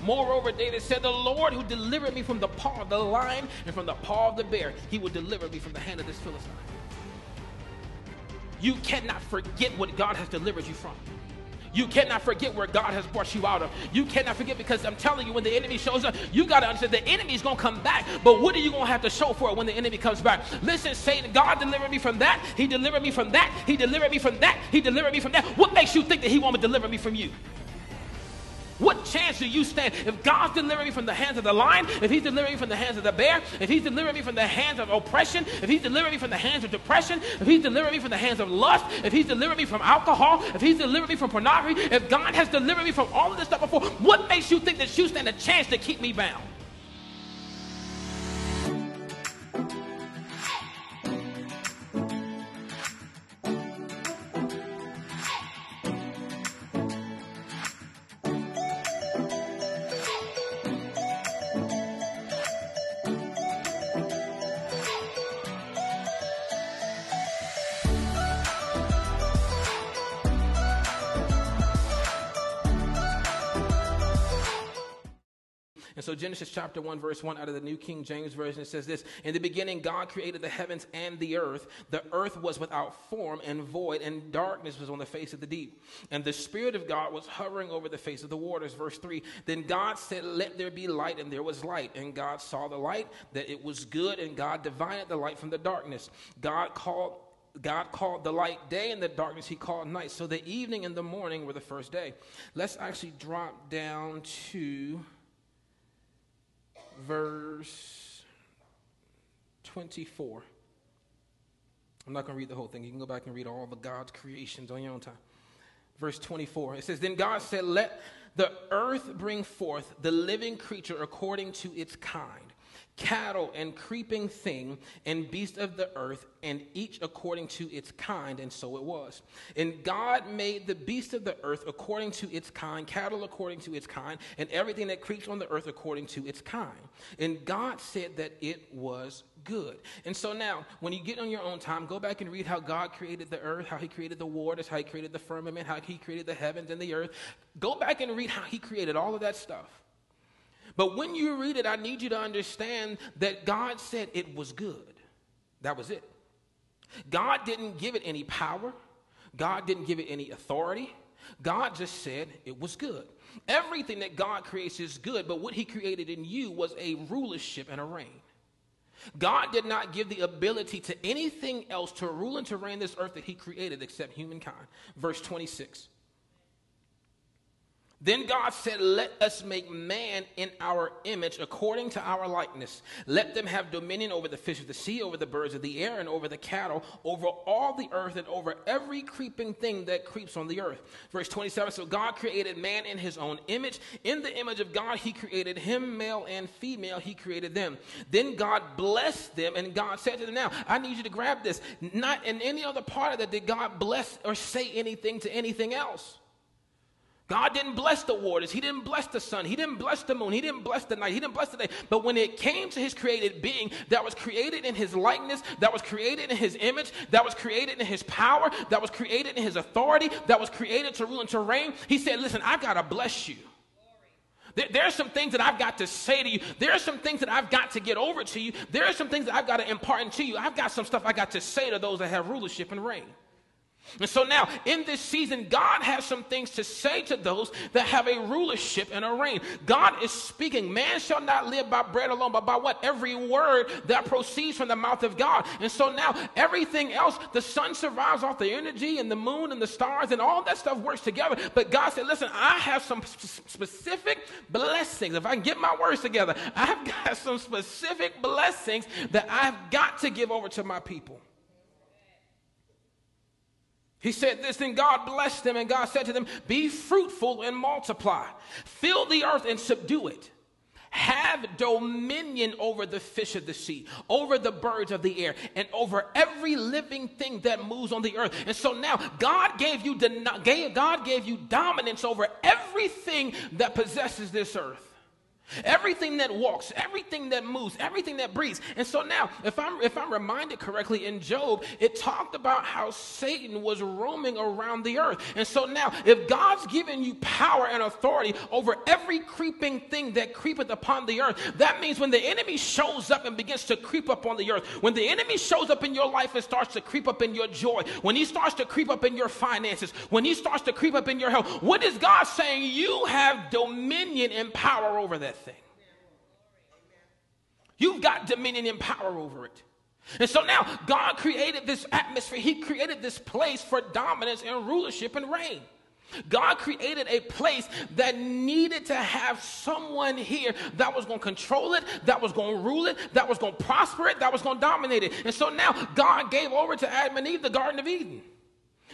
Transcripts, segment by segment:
Moreover, David said, the Lord who delivered me from the paw of the lion and from the paw of the bear, he will deliver me from the hand of this Philistine. You cannot forget what God has delivered you from. You cannot forget where God has brought you out of. You cannot forget, because I'm telling you, when the enemy shows up, you got to understand the enemy is going to come back. But what are you going to have to show for it when the enemy comes back? Listen, Satan, God delivered me from that. He delivered me from that. He delivered me from that. He delivered me from that. What makes you think that he won't deliver me from you? What chance do you stand? If God's delivering me from the hands of the lion, if he's delivering me from the hands of the bear, if he's delivering me from the hands of oppression, if he's delivering me from the hands of depression, if he's delivering me from the hands of lust, if he's delivering me from alcohol, if he's delivering me from pornography, if God has delivered me from all of this stuff before, what makes you think that you stand a chance to keep me bound? And so Genesis chapter 1, verse 1 out of the New King James Version, it says this: in the beginning, God created the heavens and the earth. The earth was without form and void, and darkness was on the face of the deep. And the Spirit of God was hovering over the face of the waters. Verse 3, then God said, let there be light, and there was light. And God saw the light, that it was good, and God divided the light from the darkness. God called the light day, and the darkness he called night. So the evening and the morning were the first day. Let's actually drop down to verse 24. I'm not going to read the whole thing. You can go back and read all of God's creations on your own time. Verse 24, it says, then God said, let the earth bring forth the living creature according to its kind, cattle and creeping thing and beast of the earth, and each according to its kind. And so it was. And God made the beast of the earth according to its kind, cattle according to its kind, and everything that creeps on the earth according to its kind. And God said that it was good. And so now, when you get on your own time, go back and read how God created the earth, how he created the waters, how he created the firmament, how he created the heavens and the earth. Go back and read how he created all of that stuff. But when you read it, I need you to understand that God said it was good. That was it. God didn't give it any power. God didn't give it any authority. God just said it was good. Everything that God creates is good, but what he created in you was a rulership and a reign. God did not give the ability to anything else to rule and to reign this earth that he created except humankind. Verse 26. Then God said, let us make man in our image according to our likeness. Let them have dominion over the fish of the sea, over the birds of the air, and over the cattle, over all the earth, and over every creeping thing that creeps on the earth. Verse 27, so God created man in his own image. In the image of God, he created him, male and female, he created them. Then God blessed them, and God said to them, now, I need you to grab this. Not in any other part of that did God bless or say anything to anything else. God didn't bless the waters. He didn't bless the sun. He didn't bless the moon. He didn't bless the night. He didn't bless the day. But when it came to his created being that was created in his likeness, that was created in his image, that was created in his power, that was created in his authority, that was created to rule and to reign, he said, listen, I've got to bless you. There are some things that I've got to say to you. There are some things that I've got to get over to you. There are some things that I've got to impart into you. I've got some stuff I got to say to those that have rulership and reign. And so now, in this season, God has some things to say to those that have a rulership and a reign. God is speaking. Man shall not live by bread alone, but by what? Every word that proceeds from the mouth of God. And so now, everything else, the sun survives off the energy, and the moon and the stars, and all that stuff works together. But God said, listen, I have some specific blessings. If I can get my words together, I've got some specific blessings that I've got to give over to my people. He said this, then God blessed them, and God said to them, be fruitful and multiply. Fill the earth and subdue it. Have dominion over the fish of the sea, over the birds of the air, and over every living thing that moves on the earth. And so now God gave you dominance over everything that possesses this earth. Everything that walks, everything that moves, everything that breathes. And so now, if I'm reminded correctly, in Job, it talked about how Satan was roaming around the earth. And so now, if God's given you power and authority over every creeping thing that creepeth upon the earth, that means when the enemy shows up and begins to creep up on the earth, when the enemy shows up in your life and starts to creep up in your joy, when he starts to creep up in your finances, when he starts to creep up in your health, what is God saying? You have dominion and power over that thing. You've got dominion and power over it. And so now God created this atmosphere. He created this place for dominance and rulership and reign. God created a place that needed to have someone here that was going to control it, that was going to rule it, that was going to prosper it, that was going to dominate it. And so now God gave over to Adam and Eve the Garden of Eden.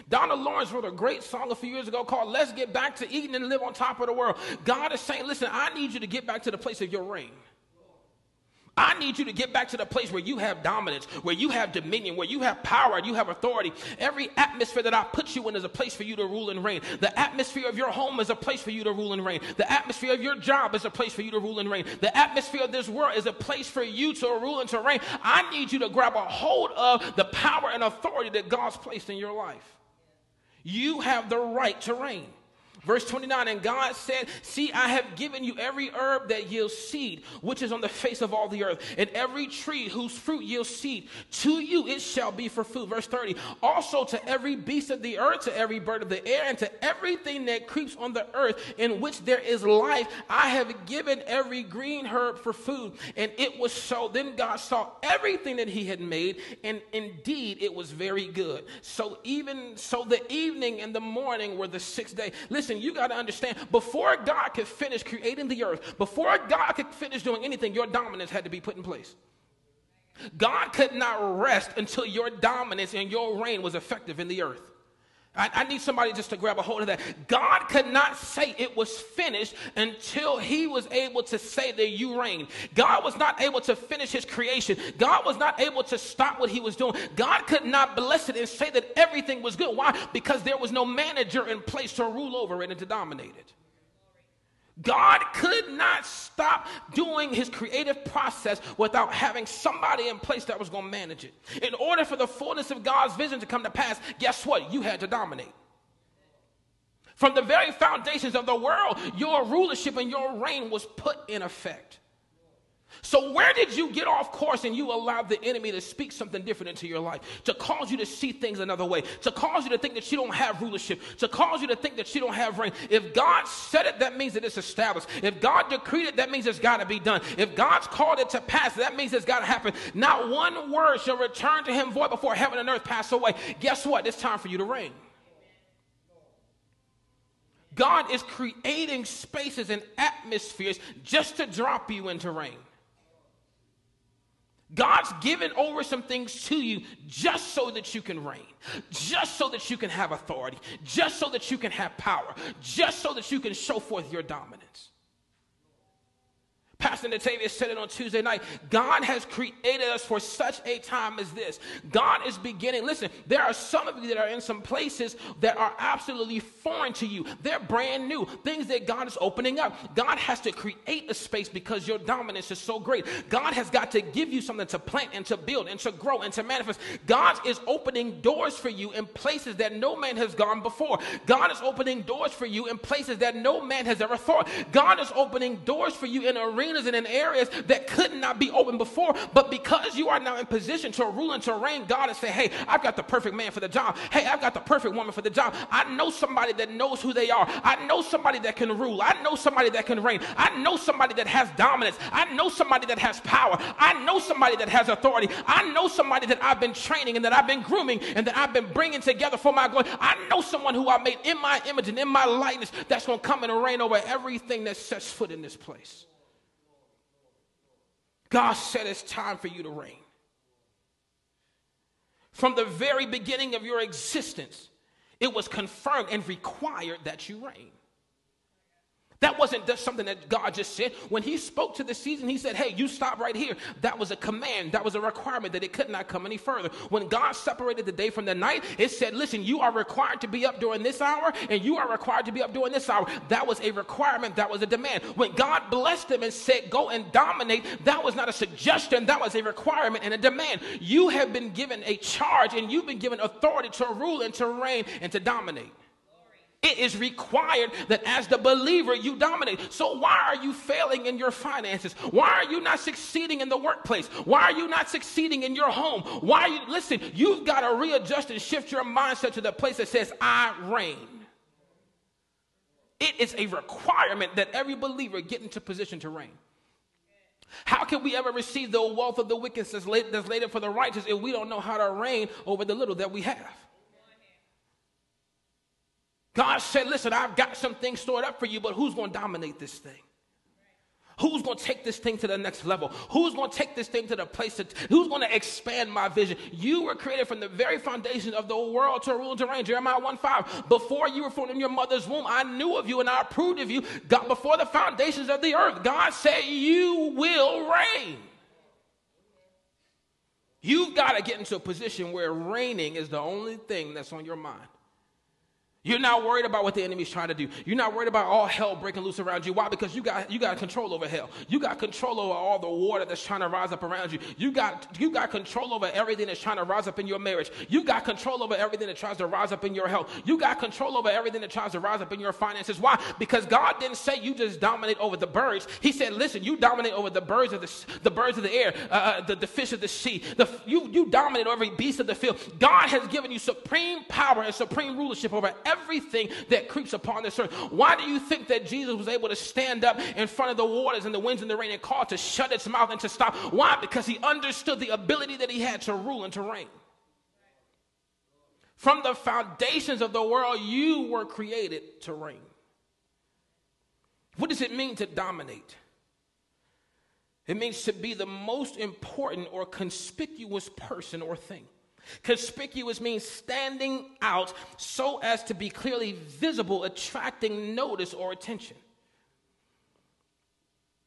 Donna Lawrence wrote a great song a few years ago called "Let's Get Back to Eden and Live on Top of the World." God is saying, listen, I need you to get back to the place of your reign. I need you to get back to the place where you have dominance, where you have dominion, where you have power, you have authority. Every atmosphere that I put you in is a place for you to rule and reign. The atmosphere of your home is a place for you to rule and reign. The atmosphere of your job is a place for you to rule and reign. The atmosphere of this world is a place for you to rule and to reign. I need you to grab a hold of the power and authority that God's placed in your life. You have the right to reign. Verse 29, and God said, see, I have given you every herb that yields seed, which is on the face of all the earth, and every tree whose fruit yields seed. To you it shall be for food. Verse 30, also to every beast of the earth, to every bird of the air, and to everything that creeps on the earth in which there is life, I have given every green herb for food. And it was so. Then God saw everything that he had made, and indeed it was very good. So the evening and the morning were the sixth day. Listen, you got to understand, before God could finish creating the earth, before God could finish doing anything, your dominance had to be put in place. God could not rest until your dominance and your reign was effective in the earth. I need somebody just to grab a hold of that. God could not say it was finished until he was able to say that you reign. God was not able to finish his creation. God was not able to stop what he was doing. God could not bless it and say that everything was good. Why? Because there was no manager in place to rule over it and to dominate it. God could not stop doing his creative process without having somebody in place that was going to manage it. In order for the fullness of God's vision to come to pass, guess what? You had to dominate. From the very foundations of the world, your rulership and your reign was put in effect. So where did you get off course and you allowed the enemy to speak something different into your life, to cause you to see things another way, to cause you to think that you don't have rulership, to cause you to think that you don't have reign? If God said it, that means that it's established. If God decreed it, that means it's got to be done. If God's called it to pass, that means it's got to happen. Not one word shall return to him void before heaven and earth pass away. Guess what? It's time for you to reign. God is creating spaces and atmospheres just to drop you into reign. God's given over some things to you just so that you can reign, just so that you can have authority, just so that you can have power, just so that you can show forth your dominance. Pastor Natavius said it on Tuesday night. God has created us for such a time as this. God is beginning. Listen, there are some of you that are in some places that are absolutely foreign to you. They're brand new. Things that God is opening up. God has to create a space because your dominance is so great. God has got to give you something to plant and to build and to grow and to manifest. God is opening doors for you in places that no man has gone before. God is opening doors for you in places that no man has ever thought. God is opening doors for you in arenas and in areas that could not be open before, but because you are now in position to rule and to reign, God is saying, hey, I've got the perfect man for the job. Hey, I've got the perfect woman for the job. I know somebody that knows who they are. I know somebody that can rule. I know somebody that can reign. I know somebody that has dominance. I know somebody that has power. I know somebody that has authority. I know somebody that I've been training and that I've been grooming and that I've been bringing together for my glory. I know someone who I made in my image and in my likeness that's going to come and reign over everything that sets foot in this place. God said it's time for you to reign. From the very beginning of your existence, it was confirmed and required that you reign. That wasn't just something that God just said. When he spoke to the season, he said, hey, you stop right here. That was a command. That was a requirement that it could not come any further. When God separated the day from the night, it said, listen, you are required to be up during this hour, and you are required to be up during this hour. That was a requirement. That was a demand. When God blessed them and said, go and dominate, that was not a suggestion. That was a requirement and a demand. You have been given a charge, and you've been given authority to rule and to reign and to dominate. It is required that as the believer, you dominate. So why are you failing in your finances? Why are you not succeeding in the workplace? Why are you not succeeding in your home? Why are you, listen, you've got to readjust and shift your mindset to the place that says, I reign. It is a requirement that every believer get into position to reign. How can we ever receive the wealth of the wicked that's laid up for the righteous if we don't know how to reign over the little that we have? God said, listen, I've got some things stored up for you, but who's going to dominate this thing? Who's going to take this thing to the next level? Who's going to take this thing to the place who's going to expand my vision? You were created from the very foundation of the world to rule and to reign. Jeremiah 1:5. Before you were formed in your mother's womb, I knew of you and I approved of you. God, before the foundations of the earth, God said you will reign. You've got to get into a position where reigning is the only thing that's on your mind. You're not worried about what the enemy's trying to do. You're not worried about all hell breaking loose around you. Why? Because you got control over hell. You got control over all the water that's trying to rise up around you. You got control over everything that's trying to rise up in your marriage. You got control over everything that tries to rise up in your health. You got control over everything that tries to rise up in your finances. Why? Because God didn't say you just dominate over the birds. He said, listen, you dominate over the birds of the air, the fish of the sea. You dominate over every beast of the field. God has given you supreme power and supreme rulership over everything that creeps upon this earth. Why do you think that Jesus was able to stand up in front of the waters and the winds and the rain and call to shut its mouth and to stop? Why? Because he understood the ability that he had to rule and to reign. From the foundations of the world, you were created to reign. What does it mean to dominate? It means to be the most important or conspicuous person or thing. Conspicuous means standing out so as to be clearly visible, attracting notice or attention.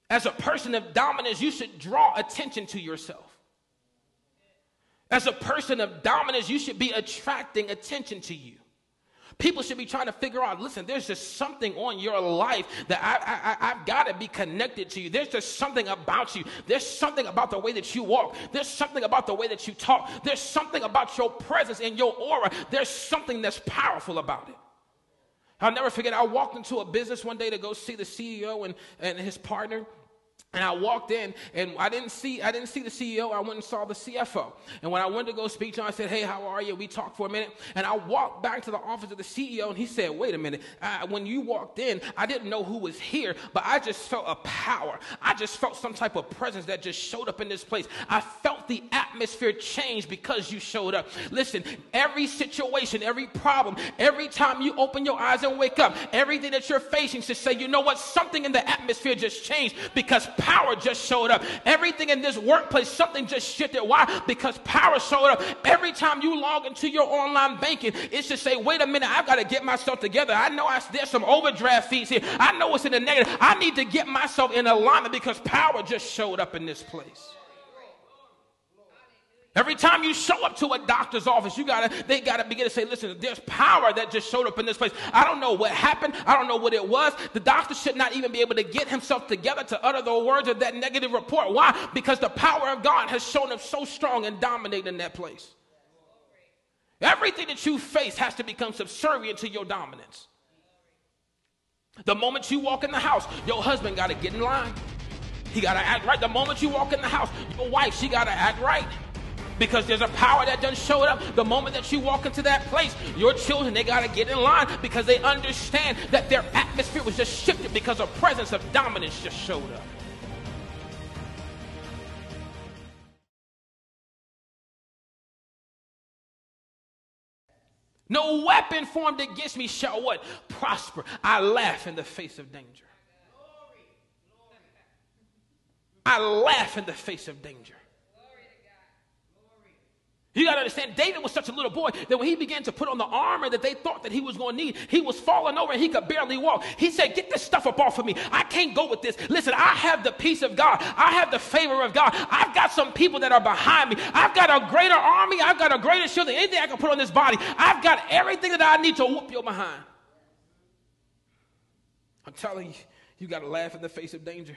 As a person of dominance, you should draw attention to yourself. As a person of dominance, you should be attracting attention to you. People should be trying to figure out, listen, there's just something on your life that I've got to be connected to you. There's just something about you. There's something about the way that you walk. There's something about the way that you talk. There's something about your presence and your aura. There's something that's powerful about it. I'll never forget, I walked into a business one day to go see the CEO and his partner. And I walked in, and I didn't see the CEO. I went and saw the CFO. And when I went to go speak to him, I said, hey, how are you? We talked for a minute. And I walked back to the office of the CEO, and he said, wait a minute. When you walked in, I didn't know who was here, but I just felt a power. I just felt some type of presence that just showed up in this place. I felt the atmosphere change because you showed up. Listen, every situation, every problem, every time you open your eyes and wake up, everything that you're facing should say, you know what? Something in the atmosphere just changed because power just showed up. Everything in this workplace, something just shifted. Why? Because power showed up. Every time you log into your online banking, it should say, wait a minute, I've got to get myself together. I know there's some overdraft fees here. I know it's in the negative. I need to get myself in alignment because power just showed up in this place. Every time you show up to a doctor's office, they gotta begin to say, listen, there's power that just showed up in this place. I don't know what happened. I don't know what it was. The doctor should not even be able to get himself together to utter the words of that negative report. Why? Because the power of God has shown up so strong and dominating that place. Everything that you face has to become subservient to your dominance. The moment you walk in the house, your husband got to get in line. He got to act right. The moment you walk in the house, your wife, she got to act right. Because there's a power that done showed up. The moment that you walk into that place, your children, they got to get in line because they understand that their atmosphere was just shifted because a presence of dominance just showed up. No weapon formed against me shall what? Prosper. I laugh in the face of danger. I laugh in the face of danger. You got to understand, David was such a little boy that when he began to put on the armor that they thought that he was going to need, he was falling over and he could barely walk. He said, get this stuff up off of me. I can't go with this. Listen, I have the peace of God. I have the favor of God. I've got some people that are behind me. I've got a greater army. I've got a greater shield than anything I can put on this body. I've got everything that I need to whoop your behind. I'm telling you, you got to laugh in the face of danger.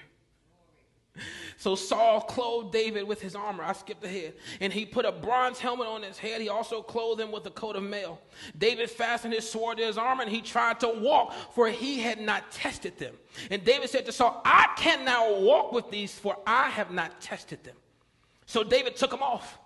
So Saul clothed David with his armor. I skipped ahead. And he put a bronze helmet on his head. He also clothed him with a coat of mail. David fastened his sword to his armor, and he tried to walk, for he had not tested them. And David said to Saul, I can now walk with these, for I have not tested them. So David took them off.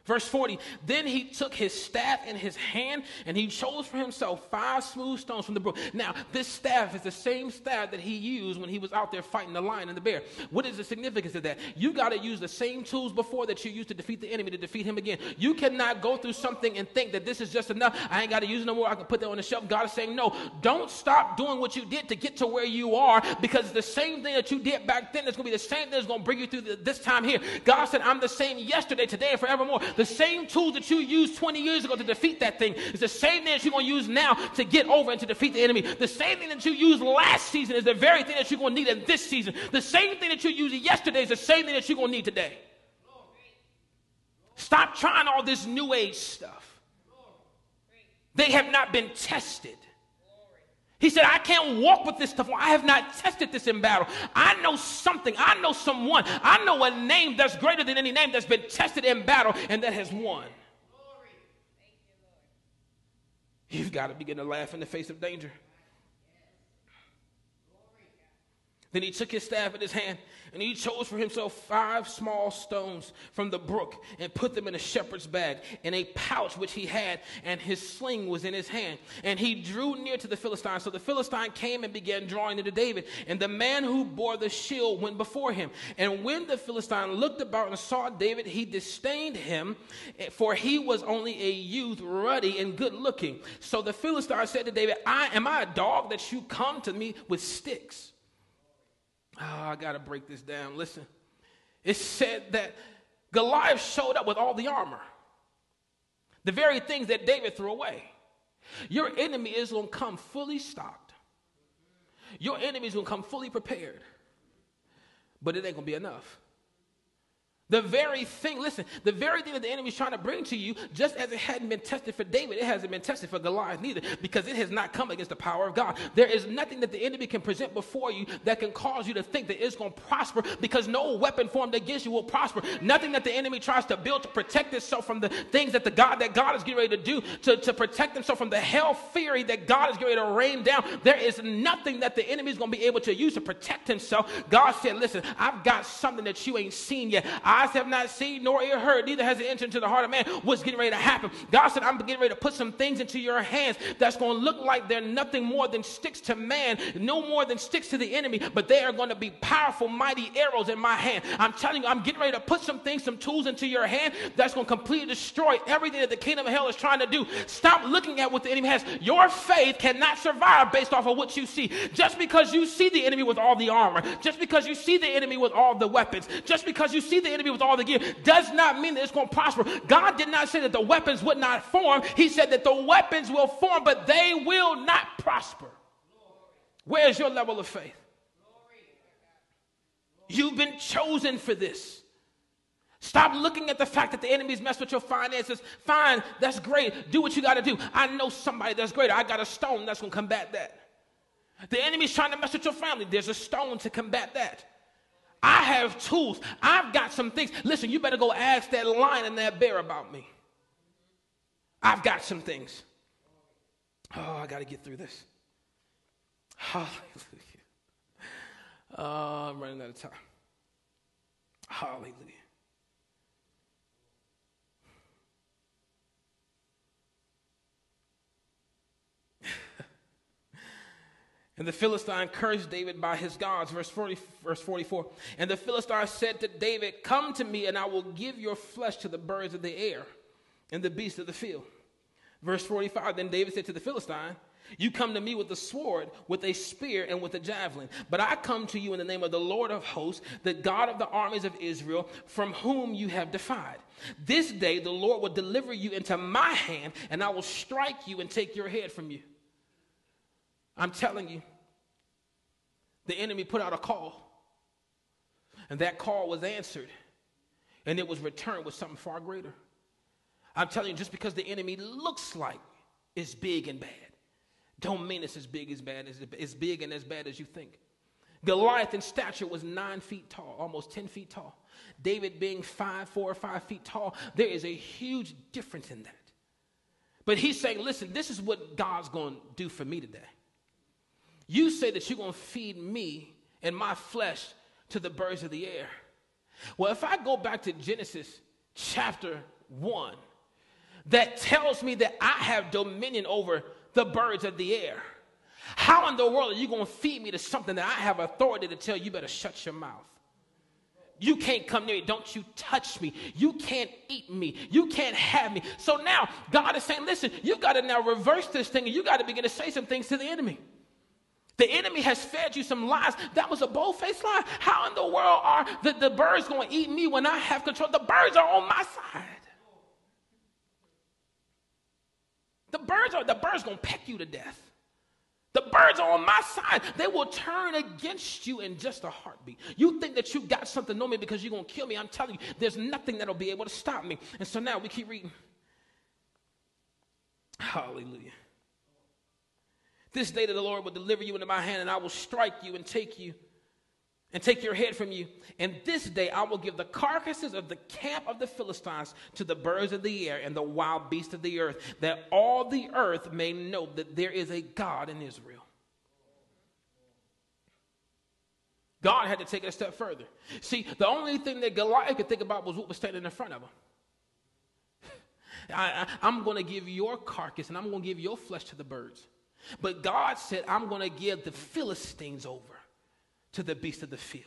Verse 40, then he took his staff in his hand, and he chose for himself 5 smooth stones from the brook. Now, this staff is the same staff that he used when he was out there fighting the lion and the bear. What is the significance of that? You got to use the same tools before that you used to defeat the enemy to defeat him again. You cannot go through something and think that this is just enough. I ain't got to use it no more. I can put that on the shelf. God is saying, no, don't stop doing what you did to get to where you are, because the same thing that you did back then is going to be the same thing that's going to bring you through this time here. God said, I'm the same yesterday, today, and forevermore. The same tools that you used 20 years ago to defeat that thing is the same thing that you're going to use now to get over and to defeat the enemy. The same thing that you used last season is the very thing that you're going to need in this season. The same thing that you used yesterday is the same thing that you're going to need today. Stop trying all this new age stuff. They have not been tested. He said, I can't walk with this stuff. I have not tested this in battle. I know something. I know someone. I know a name that's greater than any name that's been tested in battle and that has won. You've got to begin to laugh in the face of danger. Then he took his staff in his hand, and he chose for himself 5 small stones from the brook and put them in a shepherd's bag, in a pouch which he had, and his sling was in his hand. And he drew near to the Philistine. So the Philistine came and began drawing near to David, and the man who bore the shield went before him. And when the Philistine looked about and saw David, he disdained him, for he was only a youth, ruddy and good looking. So the Philistine said to David, am I a dog that you come to me with sticks? Oh, I got to break this down. Listen, it said that Goliath showed up with all the armor, the very things that David threw away. Your enemy is going to come fully stocked. Your enemy is going to come fully prepared, but it ain't going to be enough. The very thing, listen, the very thing that the enemy is trying to bring to you, just as it hadn't been tested for David, it hasn't been tested for Goliath neither, because it has not come against the power of God. There is nothing that the enemy can present before you that can cause you to think that it's going to prosper, because no weapon formed against you will prosper. Nothing that the enemy tries to build to protect itself from the things that God is getting ready to do, to protect himself from the hell fury that God is getting ready to rain down. There is nothing that the enemy is going to be able to use to protect himself. God said, listen, I've got something that you ain't seen yet. Eyes have not seen, nor ear heard, neither has it entered into the heart of man what's getting ready to happen. God said, I'm getting ready to put some things into your hands that's going to look like they're nothing more than sticks to man, no more than sticks to the enemy, but they are going to be powerful, mighty arrows in my hand. I'm telling you, I'm getting ready to put some things, some tools into your hand that's going to completely destroy everything that the kingdom of hell is trying to do. Stop looking at what the enemy has. Your faith cannot survive based off of what you see. Just because you see the enemy with all the armor, just because you see the enemy with all the weapons, just because you see the enemy with all the gear, does not mean that it's going to prosper. God did not say that the weapons would not form. He said that the weapons will form, but they will not prosper. Where's your level of faith? You've been chosen for this. Stop looking at the fact that the enemy's messed with your finances. Fine, that's great. Do what you got to do. I know somebody that's greater. I got a stone that's going to combat that. The enemy's trying to mess with your family. There's a stone to combat that. I have tools. I've got some things. listen, you better go ask that lion and that bear about me. I've got some things. Oh, I got to get through this. Hallelujah. I'm running out of time. Hallelujah. And the Philistine cursed David by his gods. Verse 44. And the Philistine said to David, come to me, and I will give your flesh to the birds of the air and the beasts of the field. Verse 45. Then David said to the Philistine, You come to me with a sword, with a spear, and with a javelin. But I come to you in the name of the Lord of hosts, the God of the armies of Israel, from whom you have defied. This day the Lord will deliver you into my hand, and I will strike you and take your head from you. I'm telling you, the enemy put out a call, and that call was answered, and it was returned with something far greater. I'm telling you, just because the enemy looks like it's big and bad, don't mean it's as big and as bad as you think. Goliath in stature was 9 feet tall, almost 10 feet tall. David being 4 or 5 feet tall, there is a huge difference in that. But he's saying, listen, this is what God's going to do for me today. You say that you're going to feed me and my flesh to the birds of the air. Well, if I go back to Genesis chapter 1, that tells me that I have dominion over the birds of the air. How in the world are you going to feed me to something that I have authority to tell you better shut your mouth? You can't come near me. Don't you touch me. You can't eat me. You can't have me. So now God is saying, listen, you got to now reverse this thing, and you got to begin to say some things to the enemy. The enemy has fed you some lies. That was a bold-faced lie. How in the world are the birds going to eat me when I have control? The birds are on my side. The birds going to peck you to death. The birds are on my side. They will turn against you in just a heartbeat. You think that you got something on me because you're going to kill me. I'm telling you, there's nothing that'll be able to stop me. And so now we keep reading. Hallelujah. This day that the Lord will deliver you into my hand, and I will strike you and take your head from you. And this day I will give the carcasses of the camp of the Philistines to the birds of the air and the wild beasts of the earth, that all the earth may know that there is a God in Israel. God had to take it a step further. See, the only thing that Goliath could think about was what was standing in front of him. I'm going to give your carcass and I'm going to give your flesh to the birds. But God said, I'm going to give the Philistines over to the beasts of the field,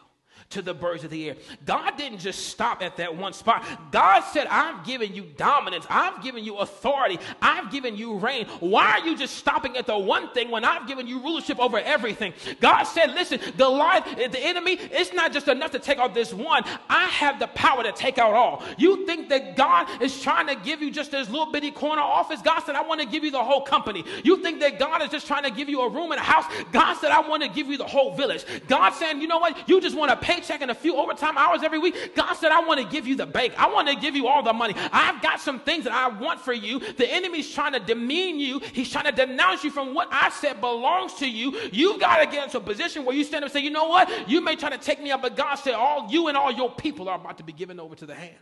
to the birds of the air. God didn't just stop at that one spot. God said, I've given you dominance. I've given you authority. I've given you reign. Why are you just stopping at the one thing when I've given you rulership over everything? God said, listen, Goliath, the enemy, it's not just enough to take out this one. I have the power to take out all. You think that God is trying to give you just this little bitty corner office? God said, I want to give you the whole company. You think that God is just trying to give you a room in a house? God said, I want to give you the whole village. God saying, you know what? You just want a paycheck and a few overtime hours every week. God said, I want to give you the bank. I want to give you all the money. I've got some things that I want for you. The enemy's trying to demean you. He's trying to denounce you from what I said belongs to you. You've got to get into a position where you stand up and say, you know what? You may try to take me up, but God said, all you and all your people are about to be given over to the hand.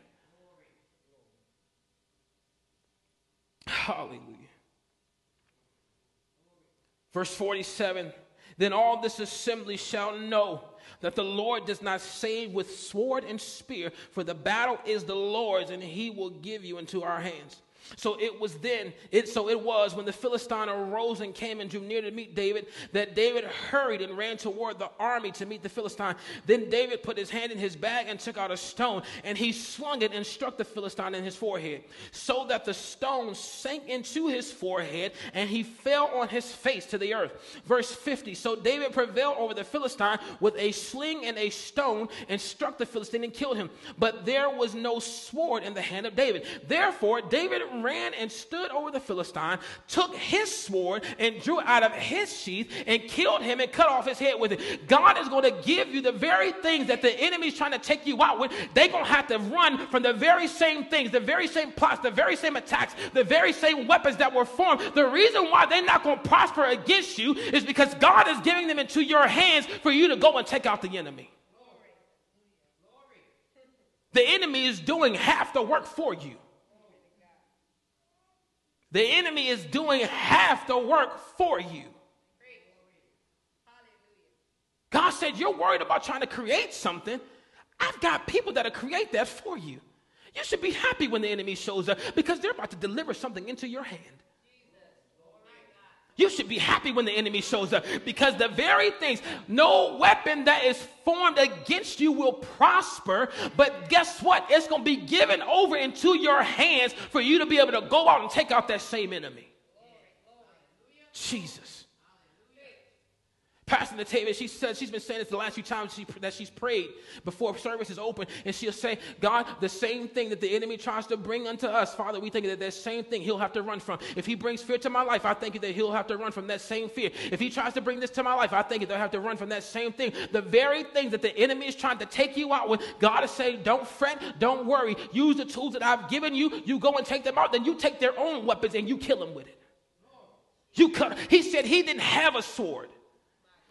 Hallelujah. Verse 47, then all this assembly shall know that the Lord does not save with sword and spear, for the battle is the Lord's, and he will give you into our hands. So it was when the Philistine arose and came and drew near to meet David, that David hurried and ran toward the army to meet the Philistine. Then David put his hand in his bag and took out a stone, and he slung it and struck the Philistine in his forehead, so that the stone sank into his forehead, and he fell on his face to the earth. Verse 50, so David prevailed over the Philistine with a sling and a stone, and struck the Philistine and killed him. But there was no sword in the hand of David. Therefore David ran and stood over the Philistine, took his sword and drew out of his sheath and killed him and cut off his head with it. God is going to give you the very things that the enemy's trying to take you out with. They're going to have to run from the very same things, the very same plots, the very same attacks, the very same weapons that were formed. The reason why they're not going to prosper against you is because God is giving them into your hands for you to go and take out the enemy. The enemy is doing half the work for you. The enemy is doing half the work for you. God said, you're worried about trying to create something. I've got people that'll create that for you. You should be happy when the enemy shows up because they're about to deliver something into your hand. You should be happy when the enemy shows up because the very things, no weapon that is formed against you will prosper. But guess what? It's going to be given over into your hands for you to be able to go out and take out that same enemy. Jesus. Pastor Natavia, she said she's been saying this the last few times that she's prayed before service is open, and she'll say, God, the same thing that the enemy tries to bring unto us, Father, we think that that same thing he'll have to run from. If he brings fear to my life, I think that he'll have to run from that same fear. If he tries to bring this to my life, I think that they'll have to run from that same thing. The very things that the enemy is trying to take you out with, God is saying, don't fret, don't worry. Use the tools that I've given you. You go and take them out. Then you take their own weapons and you kill them with it. He said he didn't have a sword.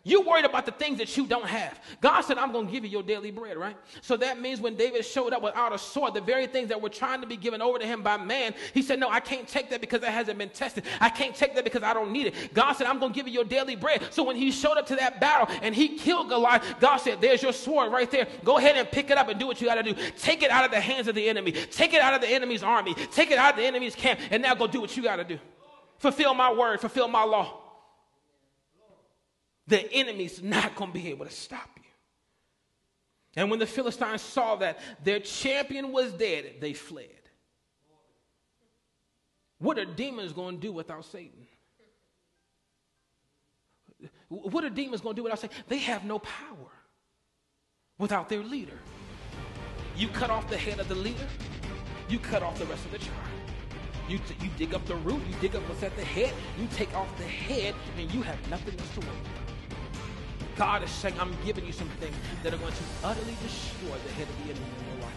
You're worried about the things that you don't have. God said, I'm going to give you your daily bread, right? So that means when David showed up without a sword, the very things that were trying to be given over to him by man, he said, no, I can't take that because that hasn't been tested. I can't take that because I don't need it. God said, I'm going to give you your daily bread. So when he showed up to that battle and he killed Goliath, God said, there's your sword right there. Go ahead and pick it up and do what you got to do. Take it out of the hands of the enemy. Take it out of the enemy's army. Take it out of the enemy's camp. And now go do what you got to do. Fulfill my word. Fulfill my law. The enemy's not going to be able to stop you. And when the Philistines saw that their champion was dead, they fled. What are demons going to do without Satan? What are demons going to do without Satan? They have no power without their leader. You cut off the head of the leader, you cut off the rest of the tribe. You dig up the root, you dig up what's at the head, you take off the head, and you have nothing else to worry about. God is saying, I'm giving you some things that are going to utterly destroy the head of the enemy in your life.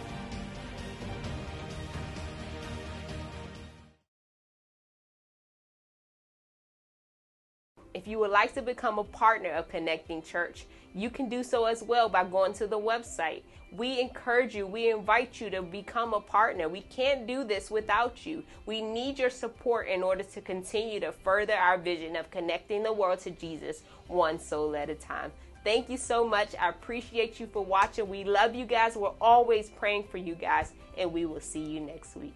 If you would like to become a partner of Connecting Church, you can do so as well by going to the website. We encourage you, we invite you to become a partner. We can't do this without you. We need your support in order to continue to further our vision of connecting the world to Jesus, one soul at a time. Thank you so much. I appreciate you for watching. We love you guys. We're always praying for you guys, and we will see you next week.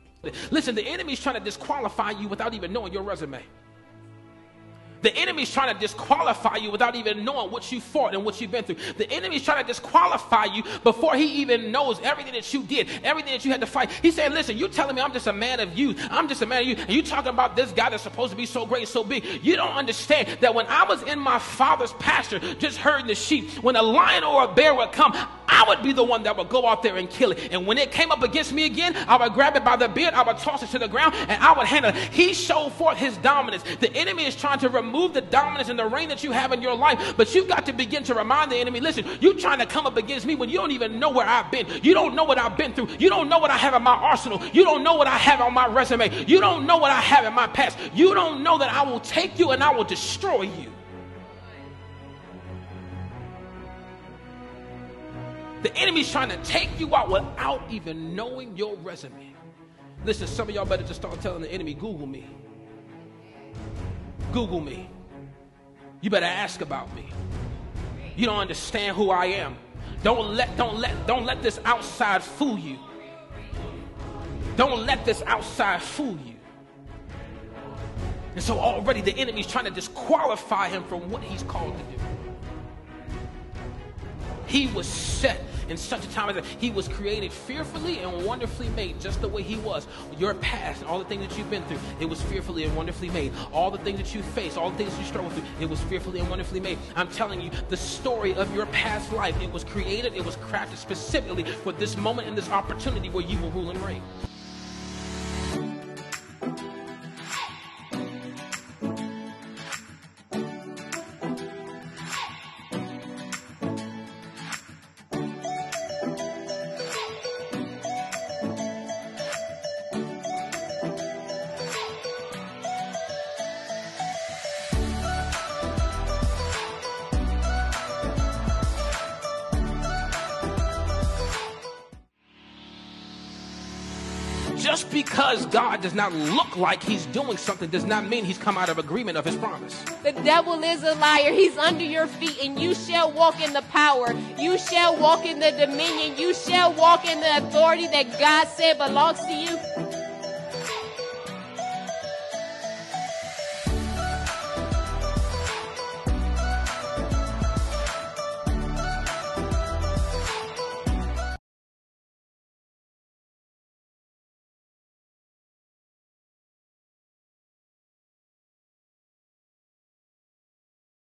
Listen, the enemy's trying to disqualify you without even knowing your resume. The enemy's trying to disqualify you without even knowing what you fought and what you've been through. The enemy's trying to disqualify you before he even knows everything that you did, everything that you had to fight. He's saying, listen, you telling me I'm just a man of youth. I'm just a man of youth. And you talking about this guy that's supposed to be so great, so big. You don't understand that when I was in my father's pasture, just herding the sheep, when a lion or a bear would come, I would be the one that would go out there and kill it. And when it came up against me again, I would grab it by the beard, I would toss it to the ground, and I would handle it. He showed forth his dominance. The enemy is trying to remove the dominance and the reign that you have in your life, but you've got to begin to remind the enemy, listen, you're trying to come up against me when you don't even know where I've been. You don't know what I've been through. You don't know what I have in my arsenal. You don't know what I have on my resume. You don't know what I have in my past. You don't know that I will take you and I will destroy you. The enemy's trying to take you out without even knowing your resume. Listen, some of y'all better just start telling the enemy, Google me. Google me. You better ask about me. You don't understand who I am. Don't let this outside fool you. Don't let this outside fool you. And so already the enemy's trying to disqualify him from what he's called to do. He was set in such a time as that. He was created fearfully and wonderfully made, just the way he was. Your past, all the things that you've been through, it was fearfully and wonderfully made. All the things that you face, all the things that you struggle through, it was fearfully and wonderfully made. I'm telling you, the story of your past life, it was created, it was crafted specifically for this moment and this opportunity where you will rule and reign. Just because God does not look like he's doing something does not mean he's come out of agreement of his promise. The devil is a liar. He's under your feet, and you shall walk in the power. You shall walk in the dominion. You shall walk in the authority that God said belongs to you.